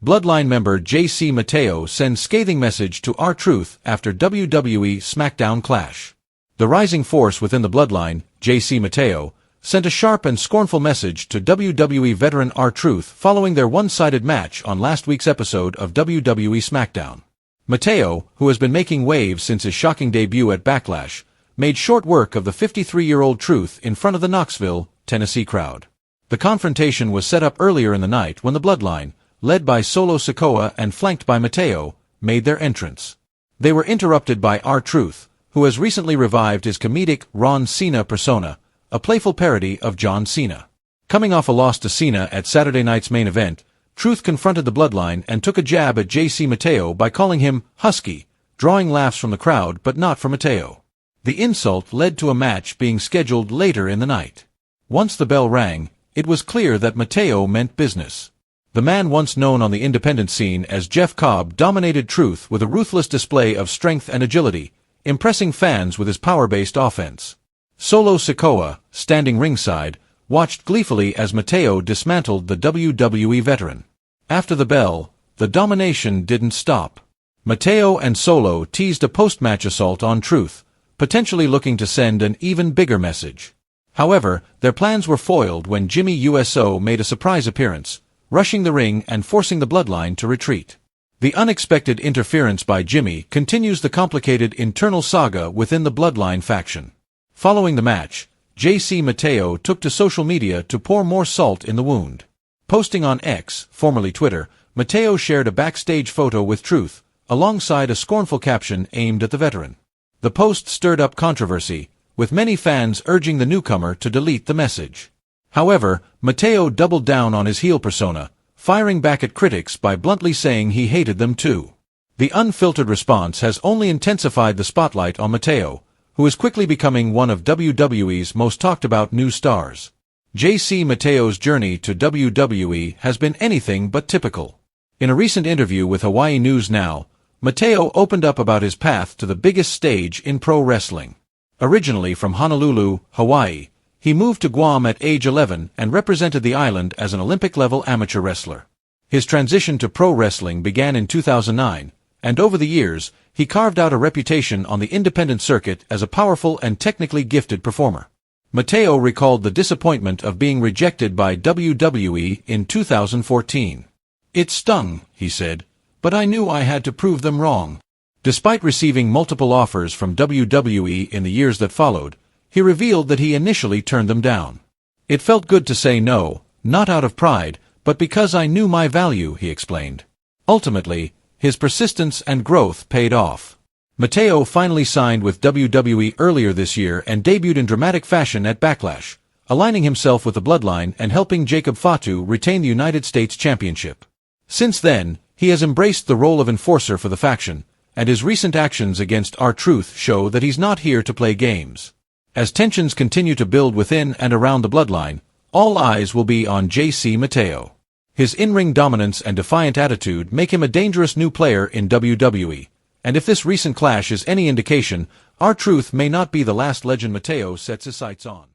Bloodline member JC Mateo sends scathing message to R-Truth after WWE SmackDown clash. The rising force within the Bloodline, JC Mateo, sent a sharp and scornful message to WWE veteran R-Truth following their one-sided match on last week's episode of WWE SmackDown. Mateo, who has been making waves since his shocking debut at Backlash, made short work of the 53-year-old Truth in front of the Knoxville, Tennessee crowd. The confrontation was set up earlier in the night when the Bloodline, led by Solo Sikoa and flanked by Mateo, made their entrance. They were interrupted by R-Truth, who has recently revived his comedic Ron Cena persona, a playful parody of John Cena. Coming off a loss to Cena at Saturday night's main event, Truth confronted the Bloodline and took a jab at JC Mateo by calling him husky, drawing laughs from the crowd but not from Mateo. The insult led to a match being scheduled later in the night. Once the bell rang, it was clear that Mateo meant business. The man once known on the independent scene as Jeff Cobb dominated Truth with a ruthless display of strength and agility, impressing fans with his power-based offense. Solo Sikoa, standing ringside, watched gleefully as Mateo dismantled the WWE veteran. After the bell, the domination didn't stop. Mateo and Solo teased a post-match assault on Truth, potentially looking to send an even bigger message. However, their plans were foiled when Jimmy USO made a surprise appearance, rushing the ring and forcing the Bloodline to retreat. The unexpected interference by Jimmy continues the complicated internal saga within the Bloodline faction. Following the match, JC Mateo took to social media to pour more salt in the wound. Posting on X, formerly Twitter, Mateo shared a backstage photo with Truth, alongside a scornful caption aimed at the veteran. The post stirred up controversy, with many fans urging the newcomer to delete the message. However, Mateo doubled down on his heel persona, firing back at critics by bluntly saying he hated them too. The unfiltered response has only intensified the spotlight on Mateo, who is quickly becoming one of WWE's most talked-about new stars. JC Mateo's journey to WWE has been anything but typical. In a recent interview with Hawaii News Now, Mateo opened up about his path to the biggest stage in pro wrestling. Originally from Honolulu, Hawaii, he moved to Guam at age 11 and represented the island as an Olympic-level amateur wrestler. His transition to pro wrestling began in 2009, and over the years, he carved out a reputation on the independent circuit as a powerful and technically gifted performer. Mateo recalled the disappointment of being rejected by WWE in 2014. "It stung," he said, "but I knew I had to prove them wrong." Despite receiving multiple offers from WWE in the years that followed, he revealed that he initially turned them down. "It felt good to say no, not out of pride, but because I knew my value," he explained. Ultimately, his persistence and growth paid off. Mateo finally signed with WWE earlier this year and debuted in dramatic fashion at Backlash, aligning himself with the Bloodline and helping Jacob Fatu retain the United States Championship. Since then, he has embraced the role of enforcer for the faction, and his recent actions against R-Truth show that he's not here to play games. As tensions continue to build within and around the Bloodline, all eyes will be on JC Mateo. His in-ring dominance and defiant attitude make him a dangerous new player in WWE, and if this recent clash is any indication, R-Truth may not be the last legend Mateo sets his sights on.